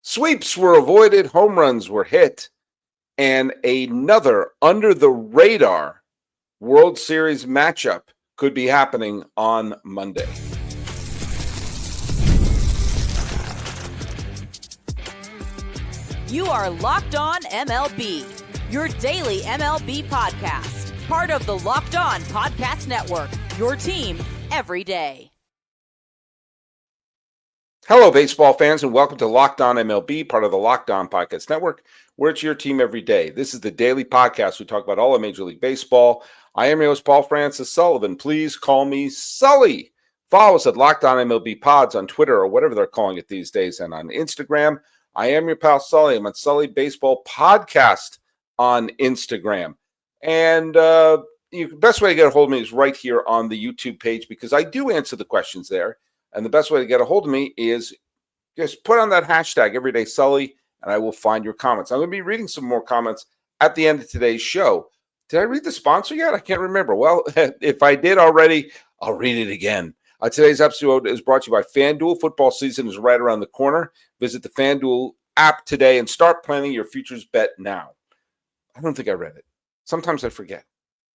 Sweeps were avoided, home runs were hit, and another under-the-radar World Series matchup could be happening on Monday. You are Locked On MLB, your daily MLB podcast. Part of the Locked On Podcast Network, your team every day. Hello, baseball fans, and welcome to Locked On MLB, part of the Locked On Podcast Network, where it's your team every day. This is the daily podcast. We talk about all of Major League Baseball. I am your host, Paul Francis Sullivan. Please call me Sully. Follow us at Locked On MLB Pods on Twitter or whatever they're calling it these days, and on Instagram. I am your pal Sully. I'm on Sully Baseball Podcast on Instagram. And the best way to get a hold of me is right here on the YouTube page, because I do answer the questions there. And the best way to get a hold of me is just put on that hashtag EverydaySully, and I will find your comments. I'm going to be reading some more comments at the end of today's show. Did I read the sponsor yet? I can't remember. Well, if I did already, I'll read it again. Today's episode is brought to you by FanDuel. Football season is right around the corner. Visit the FanDuel app today and start planning your futures bet now. I don't think I read it. Sometimes I forget.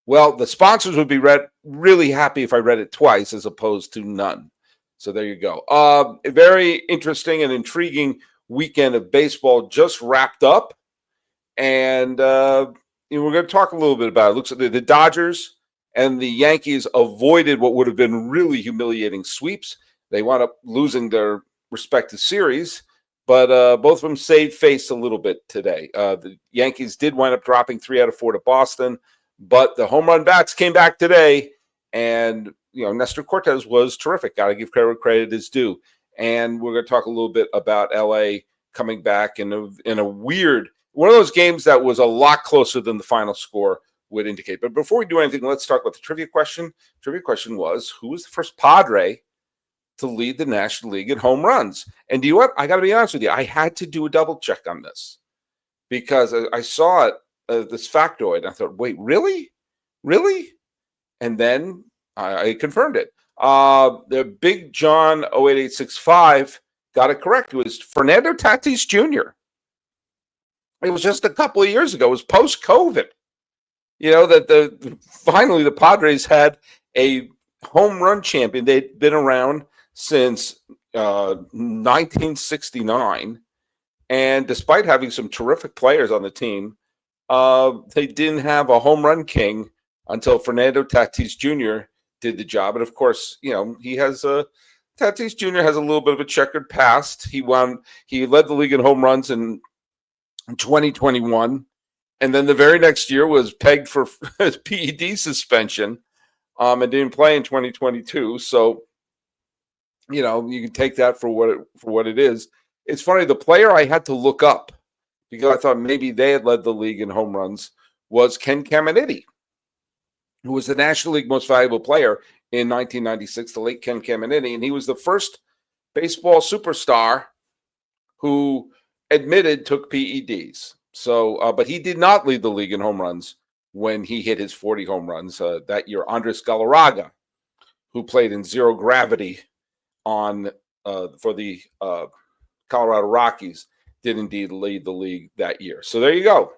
Well, the sponsors would be really happy if I read it twice as opposed to none. So there you go. A very interesting and intriguing weekend of baseball just wrapped up. And we're going to talk a little bit about it. It looks like the Dodgers and the Yankees avoided what would have been really humiliating sweeps. They wound up losing their respective series, but both of them saved face a little bit today. The Yankees did wind up dropping 3 out of 4 to Boston, but the home run bats came back today, and Nestor Cortes was terrific. Got to give credit where credit is due. And we're going to talk a little bit about LA coming back in a weird one of those games that was a lot closer than the final score would indicate. But before we do anything, let's talk about the trivia question. Trivia question was, who was the first Padre to lead the National League in home runs? And do you know what? I got to be honest with you. I had to do a double check on this because I saw it, this factoid, and I thought, wait, really? Really? And then I confirmed it. The Big John 08865 got it correct. It was Fernando Tatis Jr. It was just a couple of years ago. It was post-COVID. That finally the Padres had a home run champion. They'd been around since 1969. And despite having some terrific players on the team, they didn't have a home run king until Fernando Tatis Jr. did the job. And of course, Tatis Jr. has a little bit of a checkered past. He led the league in home runs in 2021. And then the very next year was pegged for PED suspension and didn't play in 2022. So, you can take that for what it is. It's funny, the player I had to look up because I thought maybe they had led the league in home runs was Ken Caminiti, who was the National League Most Valuable Player in 1996, the late Ken Caminiti. And he was the first baseball superstar who admitted took PEDs. So, but he did not lead the league in home runs when he hit his 40 home runs that year. Andres Galarraga, who played in zero gravity for the Colorado Rockies, did indeed lead the league that year. So there you go.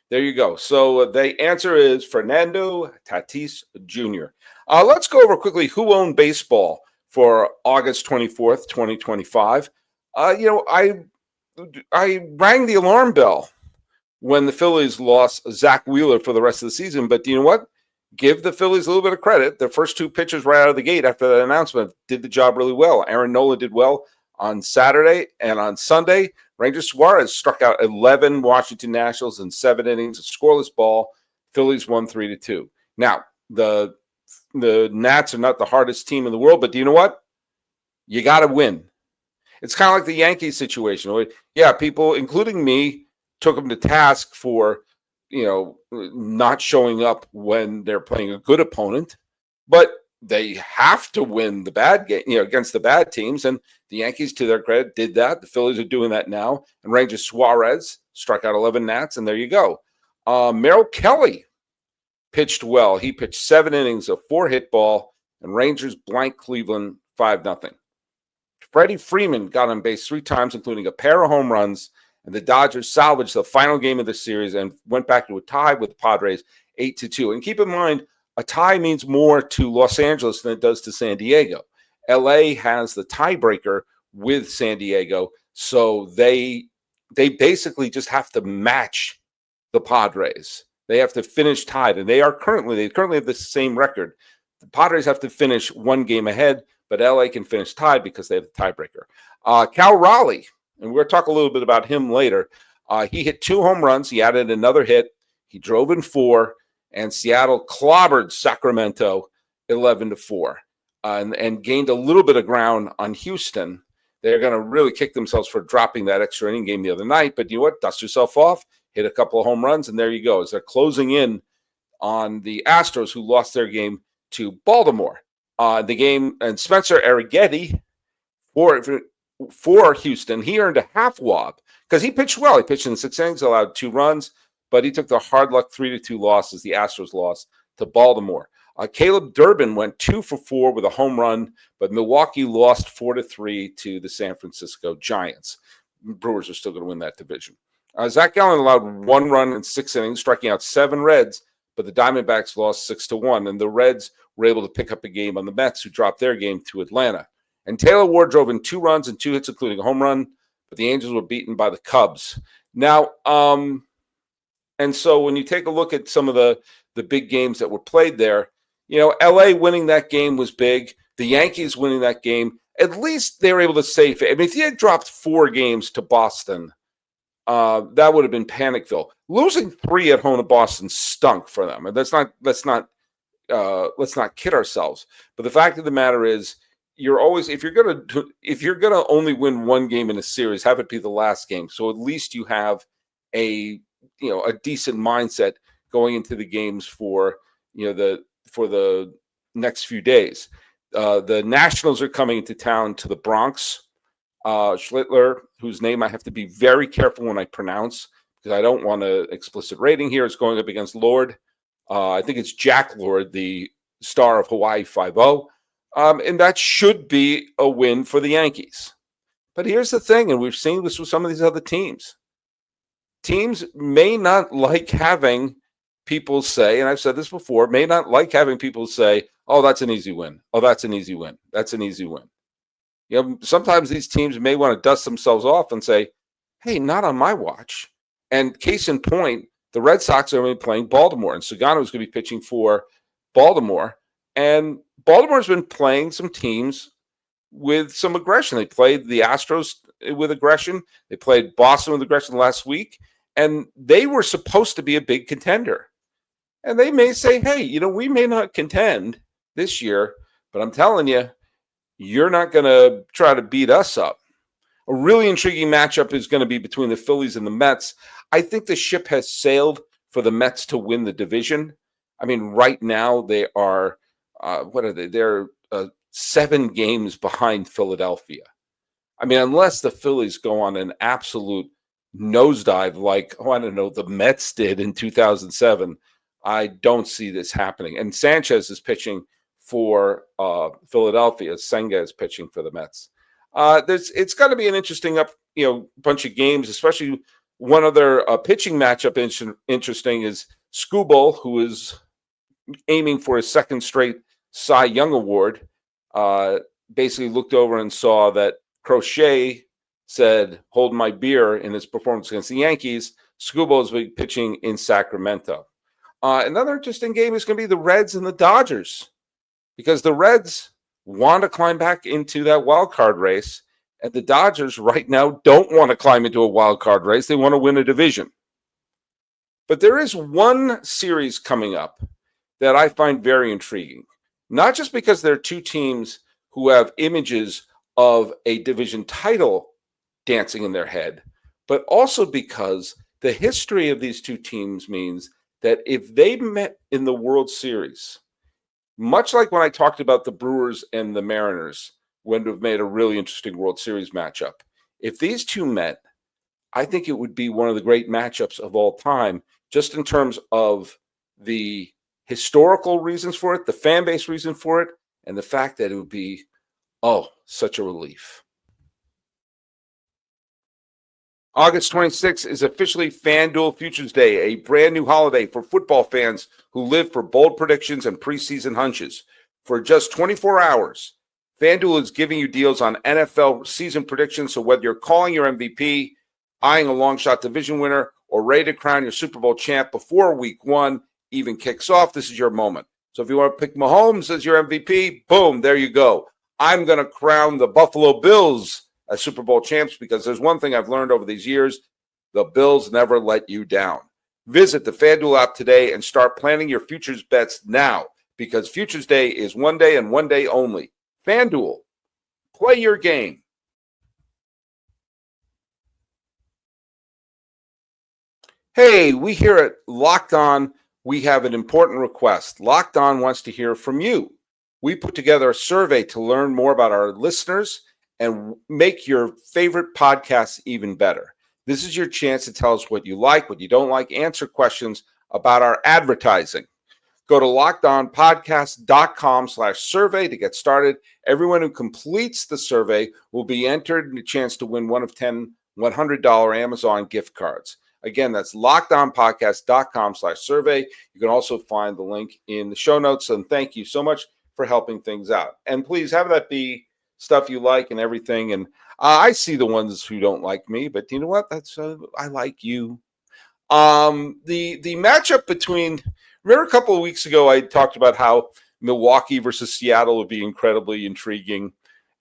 There you go. So the answer is Fernando Tatis Jr. Let's go over quickly who owned baseball for August 24th, 2025. I rang the alarm bell when the Phillies lost Zach Wheeler for the rest of the season. But do you know what? Give the Phillies a little bit of credit. Their first two pitchers right out of the gate after that announcement did the job really well. Aaron Nola did well on Saturday, and on Sunday, Ranger Suarez struck out 11 Washington Nationals in 7 innings, a scoreless ball. Phillies won 3-2. Now, the Nats are not the hardest team in the world, but do you know what? You got to win. It's kind of like the Yankees situation. Yeah, people, including me, took them to task for, not showing up when they're playing a good opponent, but they have to win the bad game, against the bad teams. And the Yankees, to their credit, did that. The Phillies are doing that now. And Ranger Suarez struck out 11 Nats, and there you go. Merrill Kelly pitched well. He pitched 7 innings, a 4-hit ball, and Rangers blanked Cleveland 5-0. Freddie Freeman got on base 3 times, including a pair of home runs, and the Dodgers salvaged the final game of the series and went back to a tie with the Padres 8-2. And keep in mind, a tie means more to Los Angeles than it does to San Diego. LA has the tiebreaker with San Diego, so they basically just have to match the Padres. They have to finish tied, and they currently have the same record. The Padres have to finish 1 game ahead, but LA can finish tied because they have the tiebreaker. Cal Raleigh, and we're going to talk a little bit about him later. He hit 2 home runs. He added another hit. He drove in 4, and Seattle clobbered Sacramento 11-4 and gained a little bit of ground on Houston. They're going to really kick themselves for dropping that extra inning game the other night. But you know what? Dust yourself off, hit a couple of home runs, and there you go. As they're closing in on the Astros, who lost their game to Baltimore. The game, and Spencer ENERGYTee for Houston, he earned a half wob because he pitched well. He pitched in 6 innings, allowed 2 runs, but he took the hard luck 3-2 loss as the Astros lost to Baltimore. Caleb Durbin went 2 for 4 with a home run, but Milwaukee lost 4-3 to the San Francisco Giants. Brewers are still going to win that division. Zach Gallen allowed 1 run in 6 innings, striking out 7 Reds, but the Diamondbacks lost 6-1, and the Reds were able to pick up a game on the Mets, who dropped their game to Atlanta. And Taylor Ward drove in 2 runs and 2 hits, including a home run, but the Angels were beaten by the Cubs. Now, and so when you take a look at some of the big games that were played there, you know, LA winning that game was big. The Yankees winning that game, at least they were able to save it. I mean, if you had dropped 4 games to Boston, that would have been Panicville. Losing 3 at home to Boston stunk for them, and let's not kid ourselves. But the fact of the matter is, you're always, if you're gonna only win 1 game in a series, have it be the last game. So at least you have a decent mindset going into the games for the next few days. The Nationals are coming into town to the Bronx. Schlittler, whose name I have to be very careful when I pronounce because I don't want an explicit rating here, is going up against Lord. I think it's Jack Lord, the star of Hawaii Five-0. And that should be a win for the Yankees. But here's the thing, and we've seen this with some of these other teams. Teams may not like having people say, and I've said this before, may not like having people say, oh, that's an easy win. Oh, that's an easy win. That's an easy win. You know, sometimes these teams may want to dust themselves off and say, hey, not on my watch. And case in point, the Red Sox are going to be playing Baltimore, and Sugano is going to be pitching for Baltimore. And Baltimore's been playing some teams with some aggression. They played the Astros with aggression. They played Boston with aggression last week, and they were supposed to be a big contender. And they may say, hey, you know, we may not contend this year, but I'm telling you, you're not going to try to beat us up. A really intriguing matchup is going to be between the Phillies and the Mets. I think the ship has sailed for the Mets to win the division. I mean, right now they are, what are they? They're 7 games behind Philadelphia. I mean, unless the Phillies go on an absolute nosedive like, I don't know, the Mets did in 2007, I don't see this happening. And Sanchez is pitching for Philadelphia. Senga is pitching for the Mets. It's got to be an interesting bunch of games, especially one other pitching matchup interesting is Skubal, who is aiming for his 2nd straight Cy Young Award, basically looked over and saw that Crochet said, hold my beer in his performance against the Yankees. Skubal is pitching in Sacramento. Another interesting game is going to be the Reds and the Dodgers, because the Reds want to climb back into that wild card race, and the Dodgers right now don't want to climb into a wild card race. They want to win a division. But there is one series coming up that I find very intriguing, not just because there are 2 teams who have images of a division title dancing in their head, but also because the history of these 2 teams means that if they met in the World Series, much like when I talked about the Brewers and the Mariners, would have made a really interesting World Series matchup. If these 2 met, I think it would be one of the great matchups of all time, just in terms of the historical reasons for it, the fan base reason for it, and the fact that it would be, such a relief. August 26th is officially FanDuel Futures Day, a brand new holiday for football fans who live for bold predictions and preseason hunches. For just 24 hours, FanDuel is giving you deals on NFL season predictions, so whether you're calling your MVP, eyeing a long shot division winner, or ready to crown your Super Bowl champ before week one even kicks off, this is your moment. So if you want to pick Mahomes as your MVP, boom, there you go. I'm going to crown the Buffalo Bills as Super Bowl champs because there's one thing I've learned over these years: the Bills never let you down. Visit the FanDuel app today and start planning your futures bets now because Futures Day is one day and one day only. FanDuel, play your game. Hey, we here at Locked On, we have an important request. Locked On wants to hear from you. We put together a survey to learn more about our listeners and make your favorite podcasts even better. This is your chance to tell us what you like, what you don't like, answer questions about our advertising. Go to lockedonpodcast.com/survey to get started. Everyone who completes the survey will be entered in a chance to win one of 10 $100 Amazon gift cards. Again, that's lockedonpodcast.com/survey. You can also find the link in the show notes. And thank you so much for helping things out. And please have that be stuff you like and everything. And I see the ones who don't like me, but you know what? That's I like you. The matchup between, remember a couple of weeks ago I talked about how Milwaukee versus Seattle would be incredibly intriguing,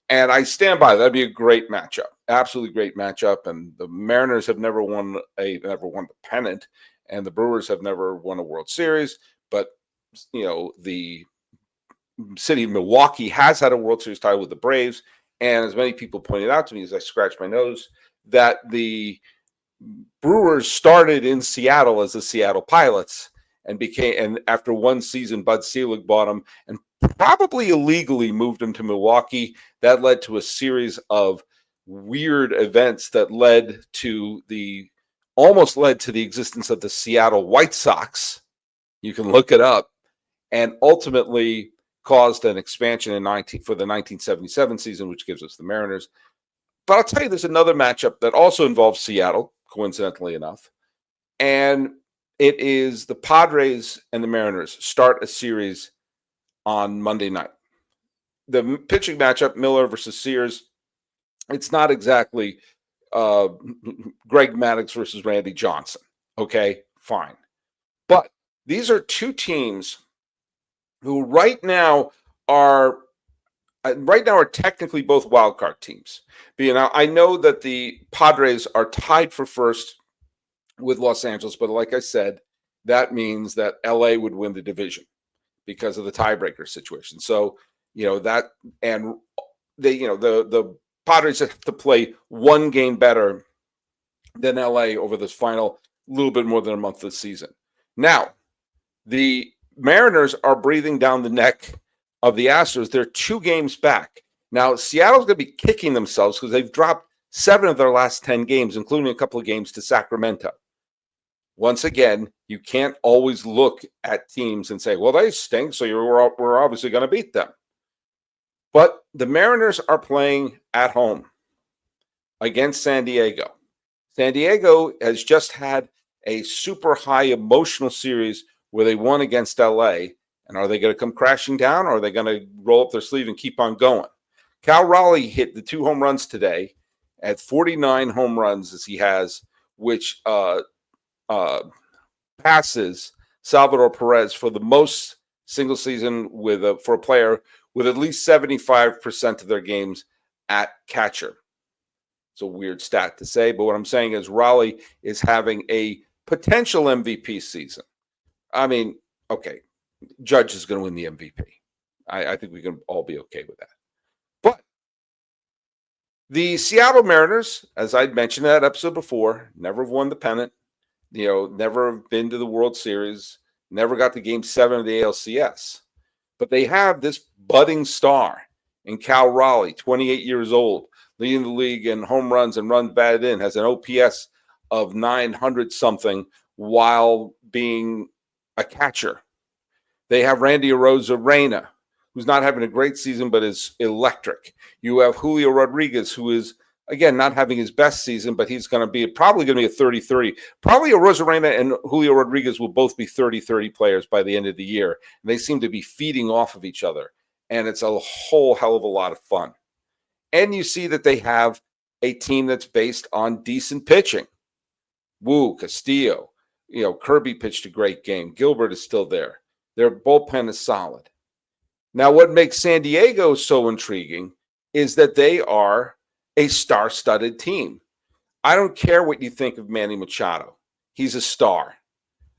and I stand by that. That'd be a great matchup, absolutely great matchup. And the Mariners have never won the pennant, and the Brewers have never won a World Series. But the city of Milwaukee has had a World Series title with the Braves. And as many people pointed out to me as I scratched my nose, that the Brewers started in Seattle as the Seattle Pilots and after one season, Bud Selig bought them and probably illegally moved them to Milwaukee. That led to a series of weird events that almost led to the existence of the Seattle White Sox. You can look it up, and ultimately caused an expansion for the 1977 season, which gives us the Mariners. But I'll tell you, there's another matchup that also involves Seattle, coincidentally enough, and it is the Padres and the Mariners start a series on Monday night. The pitching matchup, Miller versus Sears, it's not exactly Greg Maddux versus Randy Johnson. Okay, fine. But these are two teams who right now are technically both wildcard teams. But, I know that the Padres are tied for first with Los Angeles, but like I said, that means that LA would win the division because of the tiebreaker situation. So, the Padres have to play one game better than LA over this final little bit more than a month of the season. Now, the Mariners are breathing down the neck of the Astros. They're 2 games back. Now, Seattle's going to be kicking themselves because they've dropped 7 of their last 10 games, including a couple of games to Sacramento. Once again, you can't always look at teams and say, well, they stink, so we're obviously going to beat them. But the Mariners are playing at home against San Diego. San Diego has just had a super high emotional series where they won against LA. And are they going to come crashing down, or are they going to roll up their sleeve and keep on going? Cal Raleigh hit the 2 home runs today at 49 home runs as he has, which passes Salvador Perez for the most single season for a player with at least 75% of their games at catcher. It's a weird stat to say, but what I'm saying is Raleigh is having a potential MVP season. I mean, okay, Judge is going to win the MVP. I think we can all be okay with that. But the Seattle Mariners, as I'd mentioned in that episode before, never have won the pennant, never have been to the World Series, never got to Game 7 of the ALCS. But they have this budding star in Cal Raleigh, 28 years old, leading the league in home runs and runs batted in, has an OPS of 900-something while being a catcher. They have Randy Arozarena, who's not having a great season but is electric. You have Julio Rodriguez, who is Again, not having his best season, but he's going to be probably going to be a 30-30. Probably a Rosarena and Julio Rodriguez will both be 30-30 players by the end of the year. And they seem to be feeding off of each other. And it's a whole hell of a lot of fun. And you see that they have a team that's based on decent pitching. Wu, Castillo, Kirby pitched a great game. Gilbert is still there. Their bullpen is solid. Now, what makes San Diego so intriguing is that they are a star-studded team. I don't care what you think of Manny Machado. He's a star.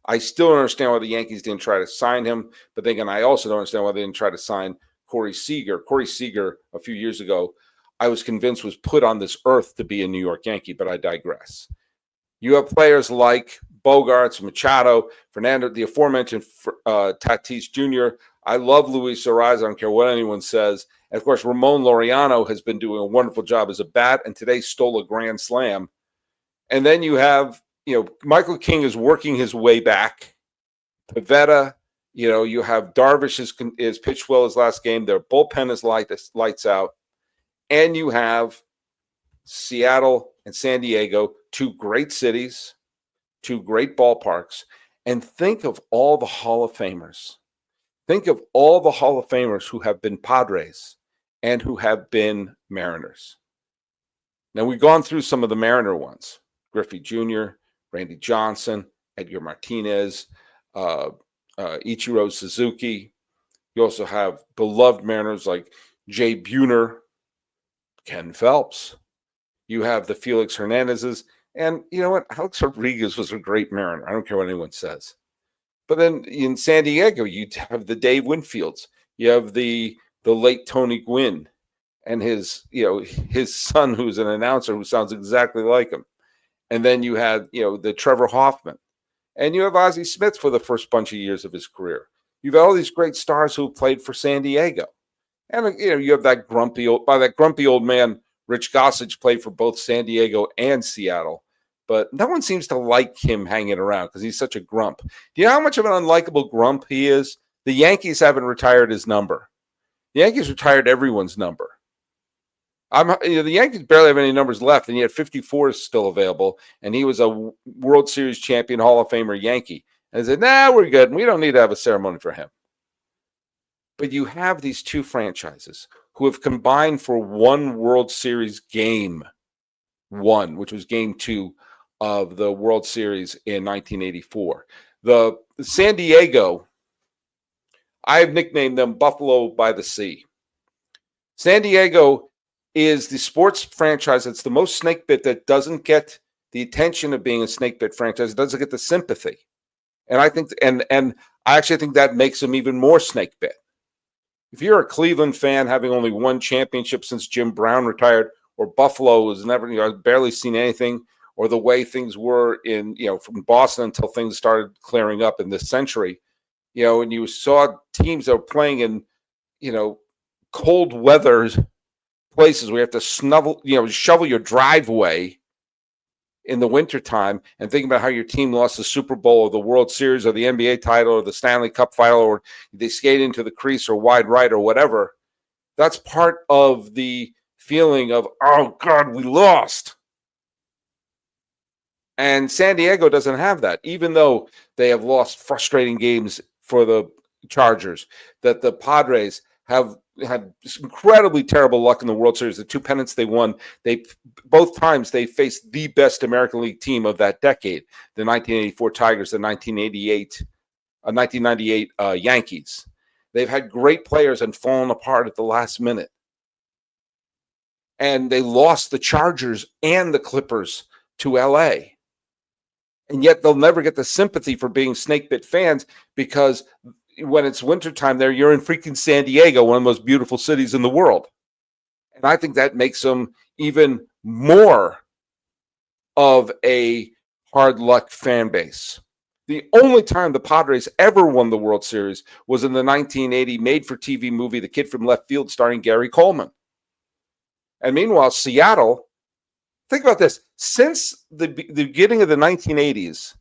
I still don't understand why the Yankees didn't try to sign him, but then again, I also don't understand why they didn't try to sign Corey Seager. Corey Seager, a few years ago, I was convinced was put on this earth to be a New York Yankee, but I digress. You have players like Bogarts, Machado, Fernando, the aforementioned Tatis Jr. I love Luis Suarez. I don't care what anyone says. And, of course, Ramon Laureano has been doing a wonderful job as a bat, and today stole a grand slam. And then you have, Michael King is working his way back. Pivetta, you have Darvish is pitched well his last game. Their bullpen is lights out. And you have Seattle and San Diego, two great cities, two great ballparks. And think of all the Hall of Famers. Think of all the Hall of Famers who have been Padres and who have been Mariners. Now, we've gone through some of the Mariner ones. Griffey Jr., Randy Johnson, Edgar Martinez, Ichiro Suzuki. You also have beloved Mariners like Jay Buhner, Ken Phelps. You have the Felix Hernandezes. And you know what? Alex Rodriguez was a great Mariner. I don't care what anyone says. But then in San Diego, you have the Dave Winfields. You have the late Tony Gwynn and his son, who's an announcer who sounds exactly like him. And then you had, the Trevor Hoffman. And you have Ozzie Smith for the first bunch of years of his career. You've got all these great stars who played for San Diego. And, you have that grumpy old man, Rich Gossage, played for both San Diego and Seattle. But no one seems to like him hanging around because he's such a grump. Do you know how much of an unlikable grump he is? The Yankees haven't retired his number. The Yankees retired everyone's number. The Yankees barely have any numbers left, and yet 54 is still available, and he was a World Series champion, Hall of Famer Yankee. And they said, we're good. We don't need to have a ceremony for him. But you have these two franchises who have combined for one World Series game, which was game 2 of the World Series in 1984. The San Diego, I have nicknamed them Buffalo by the Sea. San Diego is the sports franchise that's the most snake bit that doesn't get the attention of being a snake bit franchise. It doesn't get the sympathy. And I think, and I actually think that makes them even more snake bit. If you're a Cleveland fan having only one championship since Jim Brown retired, or Buffalo has never, barely seen anything, or the way things were in, from Boston until things started clearing up in this century, and you saw teams that were playing in, cold weather places where you have to shovel your driveway in the wintertime, and think about how your team lost the Super Bowl or the World Series or the NBA title or the Stanley Cup final, or they skate into the crease or wide right or whatever. That's part of the feeling of, oh God, we lost. And San Diego doesn't have that, even though they have lost frustrating games for the Chargers, that the Padres have had incredibly terrible luck in the World Series. The 2 pennants they won, both times they faced the best American League team of that decade, the 1984 Tigers, the 1998 Yankees. They've had great players and fallen apart at the last minute. And they lost the Chargers and the Clippers to L.A., and yet they'll never get the sympathy for being snakebit fans, because when it's wintertime there, you're in freaking San Diego, one of the most beautiful cities in the world. And I think that makes them even more of a hard luck fan base. The only time the Padres ever won the World Series was in the 1980 made-for-TV movie, The Kid from Left Field, starring Gary Coleman. And meanwhile, Seattle, think about this. Since the beginning of the 1980s,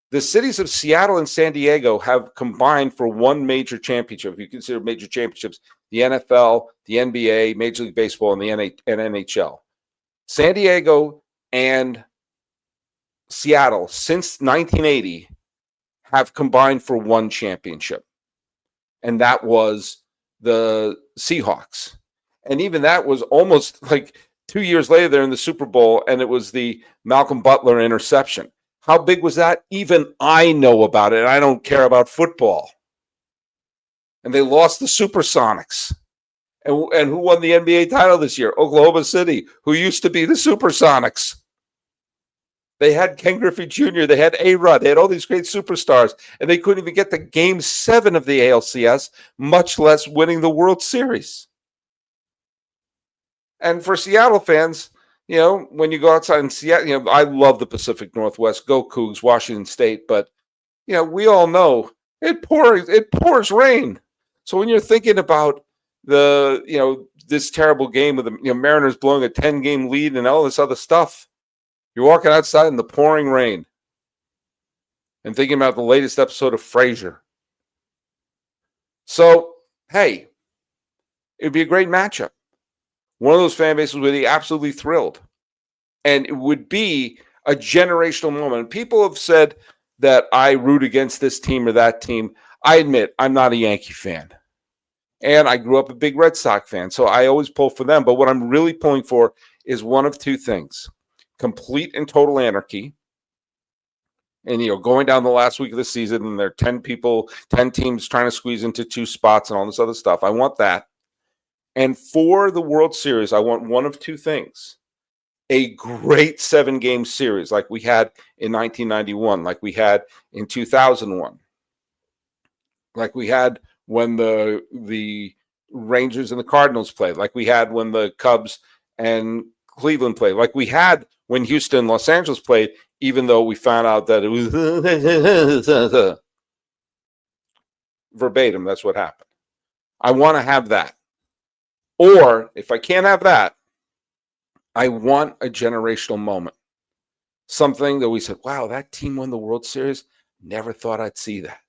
the cities of Seattle and San Diego have combined for one major championship. If you consider major championships, the NFL, the NBA, Major League Baseball, and the NHL. San Diego and Seattle since 1980 have combined for one championship, and that was the Seahawks. And even that was almost like 2 years later, they're in the Super Bowl, and it was the Malcolm Butler interception. How big was that? Even I know about it, and I don't care about football. And they lost the Supersonics. And who won the NBA title this year? Oklahoma City, who used to be the Supersonics. They had Ken Griffey Jr., they had A-Rod, they had all these great superstars, and they couldn't even get to Game 7 of the ALCS, much less winning the World Series. And for Seattle fans, when you go outside in Seattle, I love the Pacific Northwest, go Cougs, Washington State, but, we all know it pours rain. So when you're thinking about this terrible game with the Mariners blowing a 10-game lead and all this other stuff, you're walking outside in the pouring rain and thinking about the latest episode of Frasier. So, hey, it would be a great matchup. One of those fan bases would be absolutely thrilled. And it would be a generational moment. People have said that I root against this team or that team. I admit I'm not a Yankee fan. And I grew up a big Red Sox fan, so I always pull for them. But what I'm really pulling for is one of two things. Complete and total anarchy. And, going down the last week of the season, and there are 10 teams trying to squeeze into 2 spots and all this other stuff. I want that. And for the World Series, I want one of 2 things. A great 7-game series like we had in 1991, like we had in 2001, like we had when the Rangers and the Cardinals played, like we had when the Cubs and Cleveland played, like we had when Houston and Los Angeles played, even though we found out that it was verbatim. That's what happened. I want to have that. Or if I can't have that, I want a generational moment. Something that we said, wow, that team won the World Series. Never thought I'd see that.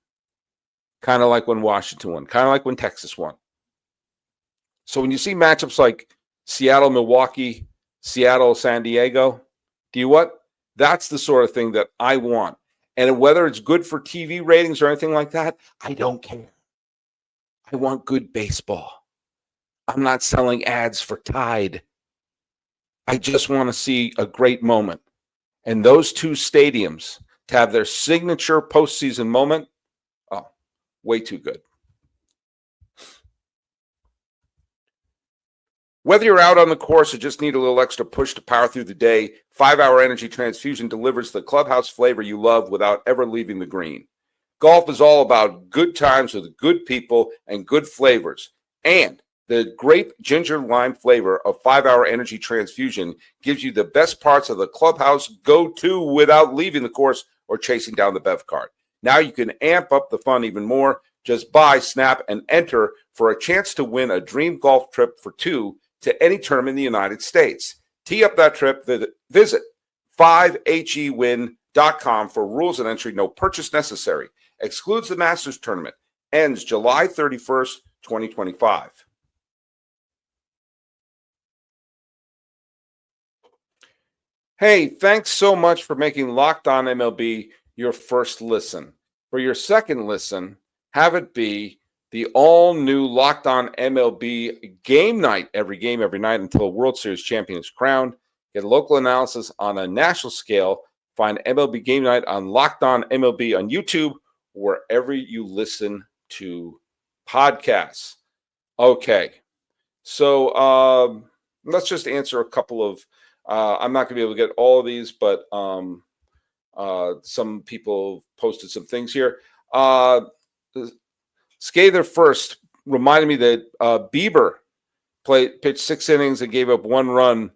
Kind of like when Washington won. Kind of like when Texas won. So when you see matchups like Seattle, Milwaukee, Seattle, San Diego, that's the sort of thing that I want. And whether it's good for TV ratings or anything like that, I don't care. I want good baseball. I'm not selling ads for Tide. I just want to see a great moment. And those 2 stadiums to have their signature postseason moment, way too good. Whether you're out on the course or just need a little extra push to power through the day, 5-Hour Energy Transfusion delivers the clubhouse flavor you love without ever leaving the green. Golf is all about good times with good people and good flavors. And the grape ginger lime flavor of 5-Hour Energy Transfusion gives you the best parts of the clubhouse go-to without leaving the course or chasing down the bev cart. Now you can amp up the fun even more. Just buy, snap, and enter for a chance to win a dream golf trip for 2 to any tournament in the United States. Tee up that trip. Visit 5hewin.com for rules and entry. No purchase necessary. Excludes the Masters tournament. Ends July 31st, 2025. Hey, thanks so much for making Locked On MLB your first listen. For your second listen, have it be the all-new Locked On MLB game night, every game, every night until a World Series champion is crowned. Get local analysis on a national scale. Find MLB Game Night on Locked On MLB on YouTube, wherever you listen to podcasts. Okay, so let's just answer a couple of I'm not going to be able to get all of these, but some people posted some things here. Scather First reminded me that Bieber pitched 6 innings and gave up 1 run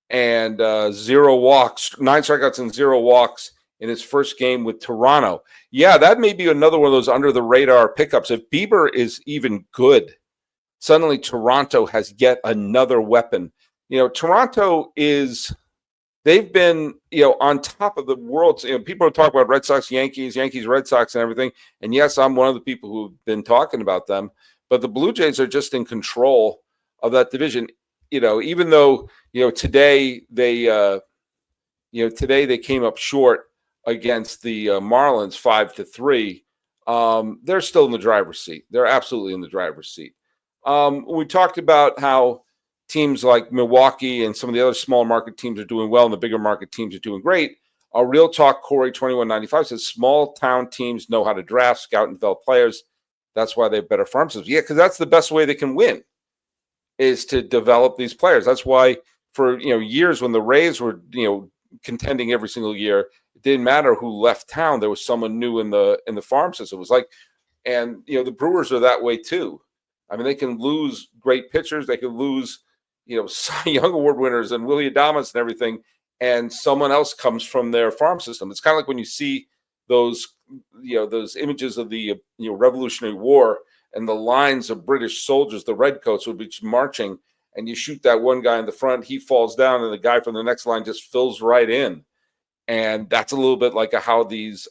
and 0 walks, 9 strikeouts and 0 walks in his first game with Toronto. Yeah, that may be another one of those under-the-radar pickups. If Bieber is even good, suddenly Toronto has yet another weapon. Toronto they've been, on top of the world. People are talking about Red Sox, Yankees, Red Sox and everything. And yes, I'm one of the people who've been talking about them, but the Blue Jays are just in control of that division. even though, today they came up short against the Marlins 5-3. They're still in the driver's seat. They're absolutely in the driver's seat. We talked about how teams like Milwaukee and some of the other small market teams are doing well, and the bigger market teams are doing great. Real Talk Corey 2195 says small town teams know how to draft, scout, and develop players. That's why they have better farm systems. Yeah, because that's the best way they can win, is to develop these players. That's why for years when the Rays were contending every single year, it didn't matter who left town. There was someone new in the farm system. It was like, and the Brewers are that way too. I mean, they can lose great pitchers. They can lose Cy Young Award winners and Willie Adames and everything, and someone else comes from their farm system. It's kind of like when you see those images of the Revolutionary War and the lines of British soldiers, the redcoats, would be marching, and you shoot that one guy in the front, he falls down, and the guy from the next line just fills right in. And that's a little bit like how these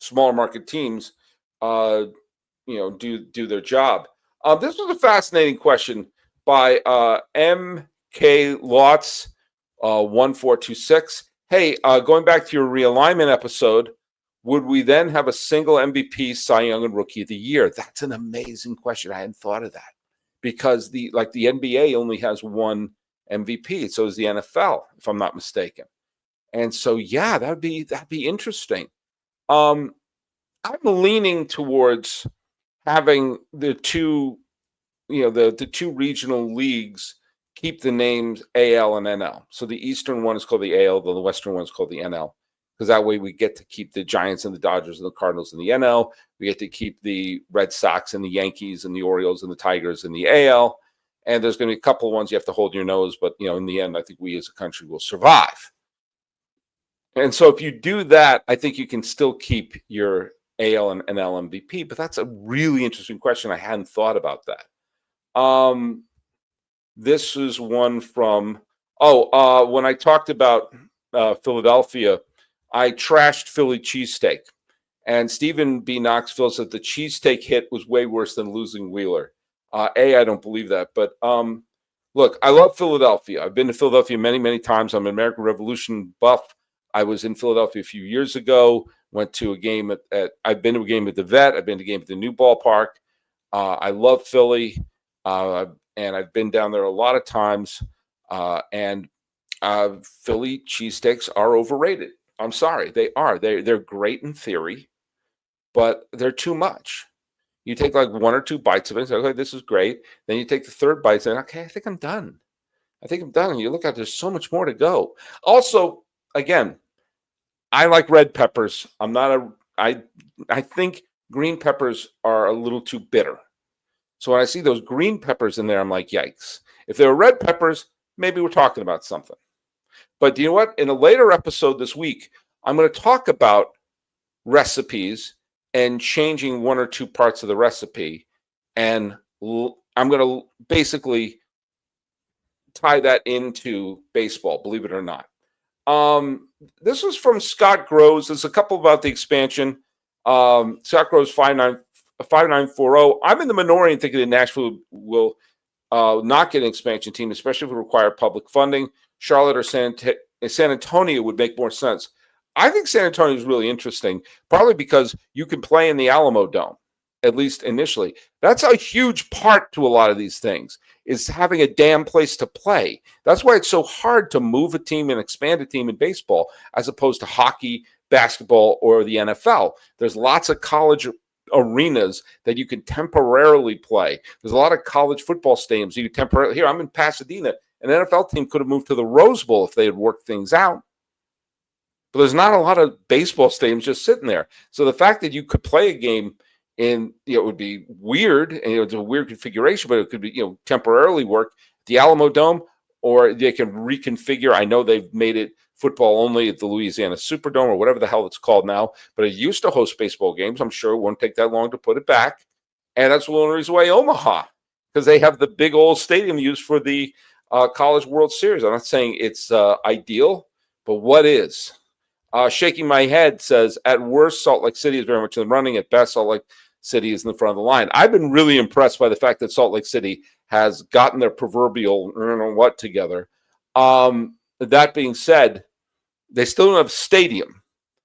smaller market teams do their job. This was a fascinating question by MK Lots 1426. Hey, going back to your realignment episode, would we then have a single MVP, Cy Young, and Rookie of the Year? That's an amazing question. I hadn't thought of that, because the NBA only has one MVP. So does the NFL, if I'm not mistaken. And so, yeah, that'd be interesting. I'm leaning towards having the two, the two regional leagues keep the names AL and NL. So the Eastern one is called the AL, the Western one is called the NL, because that way we get to keep the Giants and the Dodgers and the Cardinals in the NL. We get to keep the Red Sox and the Yankees and the Orioles and the Tigers in the AL. And there's going to be a couple of ones you have to hold your nose, but in the end, I think we as a country will survive. And so if you do that, I think you can still keep your AL and NL MVP. But that's a really interesting question. I hadn't thought about that. This is one from when I talked about Philadelphia, I trashed Philly cheesesteak, and Stephen B. Knoxville said the cheesesteak hit was way worse than losing Wheeler. I don't believe that, but look, I love Philadelphia. I've been to Philadelphia many, many times. I'm an American Revolution buff. I was in Philadelphia a few years ago. Went to a game I've been to a game at the Vet. I've been to a game at the new ballpark. I love Philly, and I've been down there a lot of times. And Philly cheesesteaks are overrated. I'm sorry, they are. They're great in theory, but they're too much. You take like one or two bites of it and say, okay, this is great. Then you take the third bite and say, okay, I think I'm done. And you look out, there's so much more to go. Also, again, I like red peppers. I think green peppers are a little too bitter. So when I see those green peppers in there, I'm like, yikes. If they were red peppers, maybe we're talking about something. But do you know what? In a later episode this week, I'm going to talk about recipes and changing one or two parts of the recipe. And I'm going to basically tie that into baseball, believe it or not. This was from Scott Groves. There's a couple about the expansion. Scott Groves 5940. I'm in the minority in thinking that Nashville will not get an expansion team, especially if it require public funding. Charlotte or San Antonio would make more sense. I think San Antonio is really interesting, probably because you can play in the Alamo Dome, at least initially. That's a huge part to a lot of these things, is having a damn place to play. That's why it's so hard to move a team and expand a team in baseball as opposed to hockey, basketball, or the NFL. There's lots of college arenas that you can temporarily play. There's a lot of college football stadiums you can temporarily. Here, I'm in Pasadena. An NFL team could have moved to the Rose Bowl if they had worked things out. But there's not a lot of baseball stadiums just sitting there. So the fact that you could play a game in, it would be weird, and it's a weird configuration, but it could be, temporarily work at the Alamo Dome, or they can reconfigure. I know they've made it football only at the Louisiana Superdome or whatever the hell it's called now, but it used to host baseball games. I'm sure it won't take that long to put it back. And that's one reason why Omaha, because they have the big old stadium used for the College World Series. I'm not saying it's ideal, but what is? Shaking my head says, at worst, Salt Lake City is very much in the running. At best, Salt Lake City is in the front of the line. I've been really impressed by the fact that Salt Lake City has gotten their proverbial what together. That being said, they still don't have a stadium.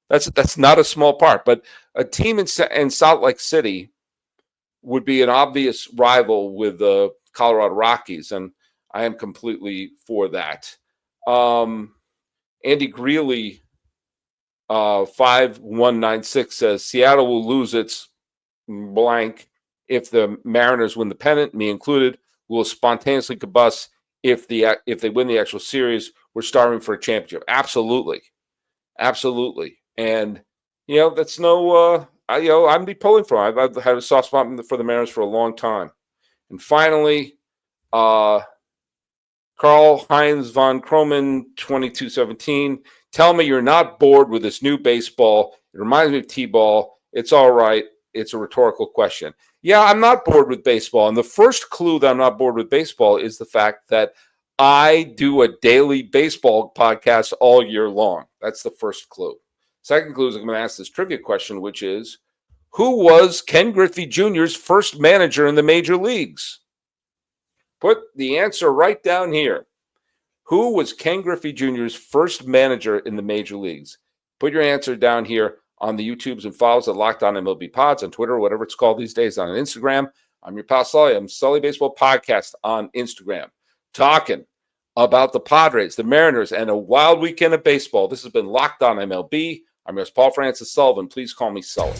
That's not a small part, but a team in Salt Lake City would be an obvious rival with the Colorado Rockies, and I am completely for that. Andy Greeley, 5196 says Seattle will lose its blank if the Mariners win the pennant, me included, will spontaneously combust if they win the actual series. We're starving for a championship. Absolutely. And that's no I'm be pulling for them. I've had a soft spot for the Mariners for a long time. And finally, Karl Heinz von Kromen 2217. Tell me you're not bored with this new baseball. It reminds me of T-ball. It's all right. It's a rhetorical question. Yeah, I'm not bored with baseball. And the first clue that I'm not bored with baseball is the fact that I do a daily baseball podcast all year long. That's the first clue. Second clue is I'm going to ask this trivia question, which is, who was Ken Griffey Jr.'s first manager in the major leagues? Put the answer right down here. Who was Ken Griffey Jr.'s first manager in the major leagues? Put your answer down here on the YouTubes and follows at Locked On MLB Pods on Twitter, whatever it's called these days, on Instagram. I'm your pal Sully. I'm Sully Baseball Podcast on Instagram, talking about the Padres, the Mariners, and a wild weekend of baseball. This has been Locked On MLB. I'm your host, Paul Francis Sullivan. Please call me Sully.